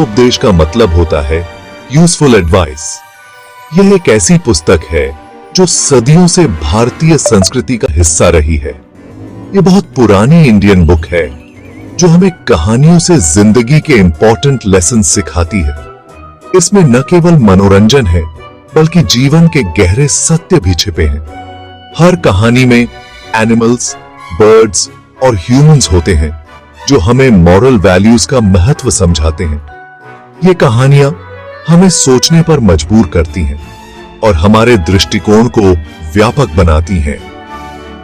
हितोपदेश का मतलब होता है यूजफुल एडवाइस। यह एक ऐसी पुस्तक है जो सदियों से भारतीय संस्कृति का हिस्सा रही है। यह बहुत पुरानी इंडियन बुक है जो हमें कहानियों से जिंदगी के इंपॉर्टेंट लेसन सिखाती है। इसमें न केवल मनोरंजन है बल्कि जीवन के गहरे सत्य भी छिपे हैं। हर कहानी में एनिमल्स, बर्ड्स और ह्यूमंस होते हैं जो हमें मॉरल वैल्यूज का महत्व समझाते हैं। ये कहानियां हमें सोचने पर मजबूर करती हैं और हमारे दृष्टिकोण को व्यापक बनाती हैं।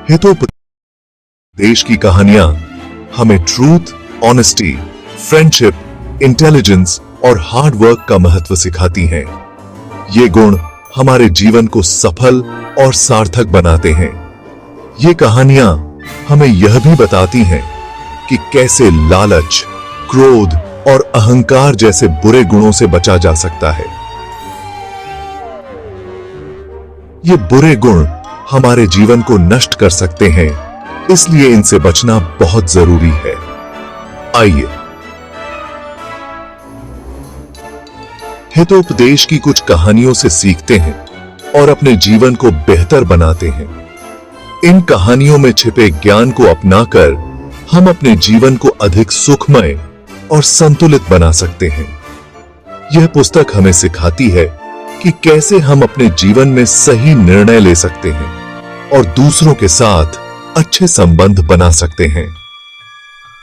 हितोपदेश की कहानियां हमें ट्रूथ, ऑनेस्टी, फ्रेंडशिप, इंटेलिजेंस और हार्ड वर्क का महत्व सिखाती हैं। ये गुण हमारे जीवन को सफल और सार्थक बनाते हैं। ये कहानियां हमें यह भी बताती हैं कि कैसे लालच, क्रोध और अहंकार जैसे बुरे गुणों से बचा जा सकता है। ये बुरे गुण हमारे जीवन को नष्ट कर सकते हैं, इसलिए इनसे बचना बहुत जरूरी है। आइए हितोपदेश की कुछ कहानियों से सीखते हैं और अपने जीवन को बेहतर बनाते हैं। इन कहानियों में छिपे ज्ञान को अपनाकर हम अपने जीवन को अधिक सुखमय और संतुलित बना सकते हैं। यह पुस्तक हमें सिखाती है कि कैसे हम अपने जीवन में सही निर्णय ले सकते हैं और दूसरों के साथ अच्छे संबंध बना सकते हैं।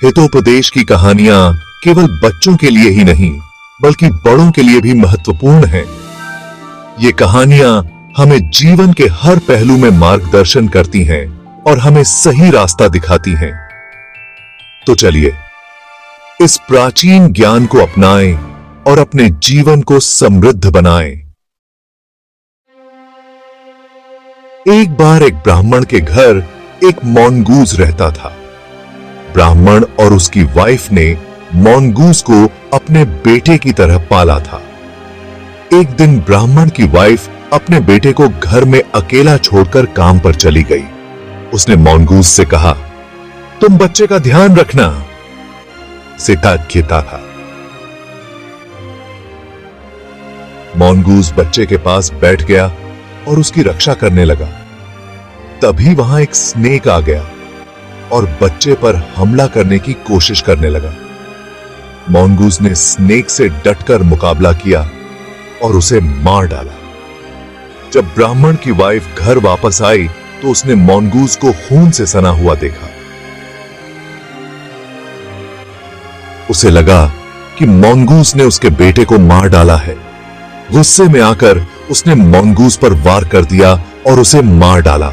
हितोपदेश की कहानियां केवल बच्चों के लिए ही नहीं बल्कि बड़ों के लिए भी महत्वपूर्ण हैं। ये कहानियां हमें जीवन के हर पहलू में मार्गदर्शन करती हैं और हमें सही रास्ता दिखाती हैं। तो चलिए इस प्राचीन ज्ञान को अपनाएं और अपने जीवन को समृद्ध बनाएं। एक बार एक ब्राह्मण के घर एक मॉन्गूज रहता था। ब्राह्मण और उसकी वाइफ ने मॉन्गूज को अपने बेटे की तरह पाला था। एक दिन ब्राह्मण की वाइफ अपने बेटे को घर में अकेला छोड़कर काम पर चली गई। उसने मॉन्गूज से कहा, तुम बच्चे का ध्यान रखना। सिद्धार्थ था। मॉन्गूज बच्चे के पास बैठ गया और उसकी रक्षा करने लगा। तभी वहां एक स्नेक आ गया और बच्चे पर हमला करने की कोशिश करने लगा। मॉन्गूज ने स्नेक से डटकर मुकाबला किया और उसे मार डाला। जब ब्राह्मण की वाइफ घर वापस आई तो उसने मॉन्गूज को खून से सना हुआ देखा। उसे लगा कि मॉन्गूज ने उसके बेटे को मार डाला है। गुस्से में आकर उसने मॉन्गूज पर वार कर दिया और उसे मार डाला।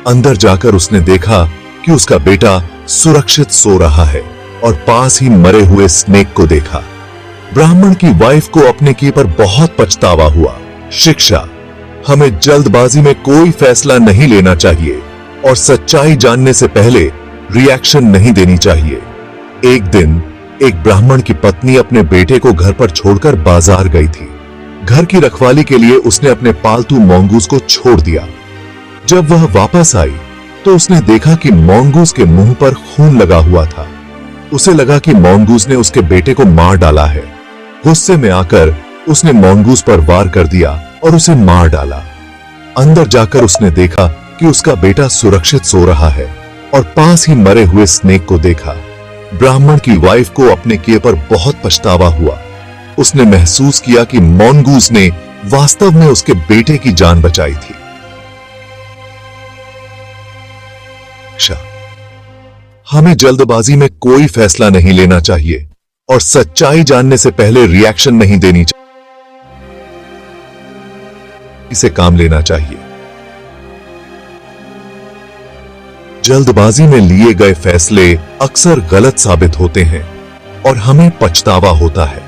अंदर जाकर उसने देखा कि उसका बेटा सुरक्षित सो रहा है और पास ही मरे हुए स्नेक को देखा। ब्राह्मण की वाइफ को अपने किए पर बहुत पछतावा हुआ। शिक्षा: हमें जल्दबाजी में कोई फैसला नहीं लेना चाहिए और सच्चाई जानने से पहले रिएक्शन नहीं देनी चाहिए। एक दिन एक ब्राह्मण की पत्नी अपने बेटे को घर पर छोड़कर बाजार गई थी। घर की रखवाली के लिए उसने अपने पालतू मॉन्गूज को छोड़ दिया। जब वह वापस आई तो उसने देखा कि मॉन्गूज के मुंह पर खून लगा हुआ था। उसे लगा कि मॉन्गूज ने उसके बेटे को मार डाला है। गुस्से में आकर उसने मॉन्गूज पर वार कर दिया और उसे मार डाला। अंदर जाकर उसने देखा कि उसका बेटा सुरक्षित सो रहा है और पास ही मरे हुए स्नेक को देखा। ब्राह्मण की वाइफ को अपने किए पर बहुत पछतावा हुआ। उसने महसूस किया कि मॉन्गूज ने वास्तव में उसके बेटे की जान बचाई थी। हमें जल्दबाजी में कोई फैसला नहीं लेना चाहिए और सच्चाई जानने से पहले रिएक्शन नहीं देनी चाहिए। इसे काम लेना चाहिए। जल्दबाजी में लिए गए फैसले अक्सर गलत साबित होते हैं और हमें पछतावा होता है।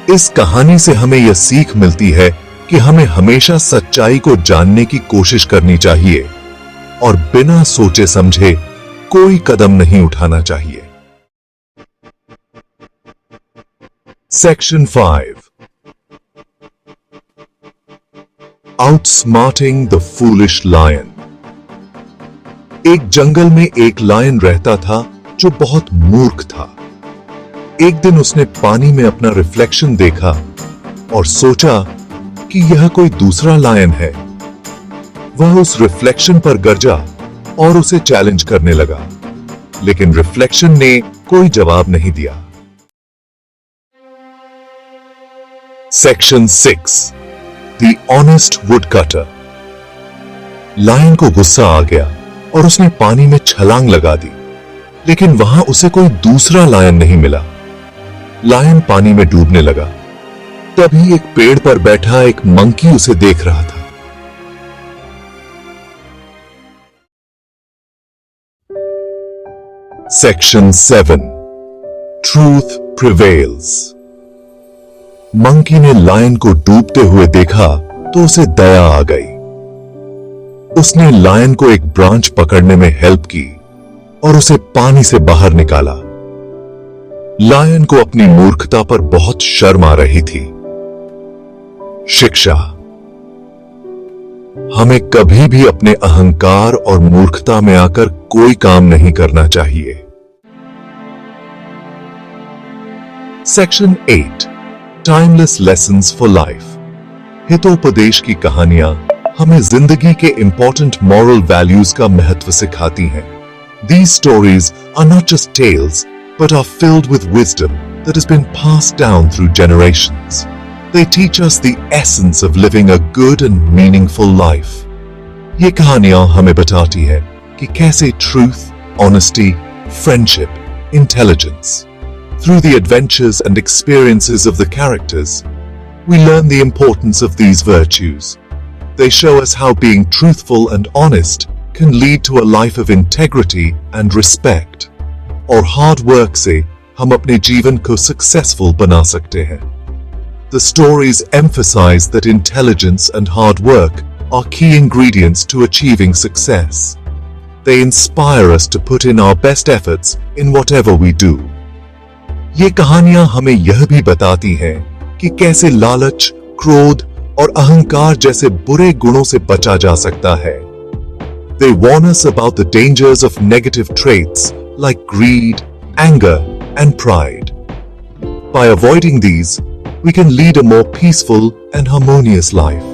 इस कहानी से हमें यह सीख मिलती है कि हमें हमेशा सच्चाई को जानने की कोशिश करनी चाहिए और बिना सोचे समझे कोई कदम नहीं उठाना चाहिए। Section 5 Outsmarting the Foolish Lion। एक जंगल में एक लायन रहता था जो बहुत मूर्ख था। एक दिन उसने पानी में अपना रिफ्लेक्शन देखा और सोचा कि यह कोई दूसरा लायन है। वह उस रिफ्लेक्शन पर गरजा और उसे चैलेंज करने लगा, लेकिन रिफ्लेक्शन ने कोई जवाब नहीं दिया। Section 6 the honest woodcutter. Lion को गुस्सा आ गया और उसने पानी में छलांग लगा दी, लेकिन वहां उसे कोई दूसरा लायन नहीं मिला। लायन पानी में डूबने लगा। तभी एक पेड़ पर बैठा एक मंकी उसे देख रहा था। Section 7 truth prevails. मंकी ने लायन को डूबते हुए देखा तो उसे दया आ गई। उसने लायन को एक ब्रांच पकड़ने में हेल्प की और उसे पानी से बाहर निकाला। लायन को अपनी मूर्खता पर बहुत शर्म आ रही थी। शिक्षा। हमें कभी भी अपने अहंकार और मूर्खता में आकर कोई काम नहीं करना चाहिए। Section 8 timeless lessons for life. Hitopadesha की कहानियां हमें जिंदगी के इंपॉर्टेंट मॉरल वैल्यूज का महत्व सिखाती हैं। These stories are not just tales, but are filled with wisdom that has been passed down through generations. They teach us the essence of living a good and meaningful life. ये कहानियां हमें बताती हैं कि कैसे truth, honesty, friendship, intelligence. Through the adventures and experiences of the characters, we learn the importance of these virtues. They show us how being truthful and honest can lead to a life of integrity and respect. और hard work से हम अपने जीवन को successful बना सकते हैं. The stories emphasize that intelligence and hard work are key ingredients to achieving success. They inspire us to put in our best efforts in whatever we do. ये कहानियां हमें यह भी बताती हैं कि कैसे लालच, क्रोध और अहंकार जैसे बुरे गुणों से बचा जा सकता है। They warn us about the dangers of negative traits like greed, anger, and pride. By avoiding these, we can lead a more peaceful and harmonious life.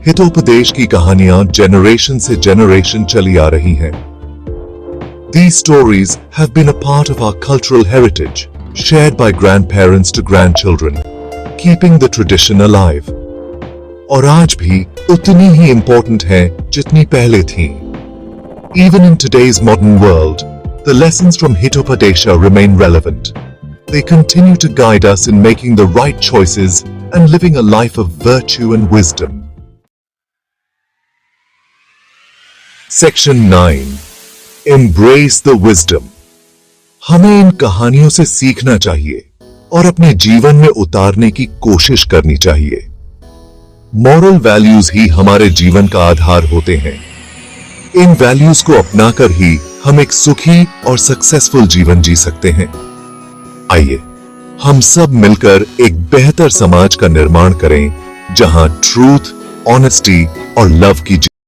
Hitopadesha की कहानियां जनरेशन से जनरेशन चली आ रही हैं। These stories have been a part of our cultural heritage, shared by grandparents to grandchildren, keeping the tradition alive. और आज भी उतनी ही important है जितनी पहले थी। Even in today's modern world, the lessons from Hitopadesha remain relevant. They continue to guide us in making the right choices and living a life of virtue and wisdom. Section 9 Embrace the wisdom. हमें इन कहानियों से सीखना चाहिए और अपने जीवन में उतारने की कोशिश करनी चाहिए। मॉरल वैल्यूज ही हमारे जीवन का आधार होते हैं। इन वैल्यूज को अपनाकर ही हम एक सुखी और सक्सेसफुल जीवन जी सकते हैं। आइए हम सब मिलकर एक बेहतर समाज का निर्माण करें, जहां ट्रूथ, ऑनेस्टी और लव की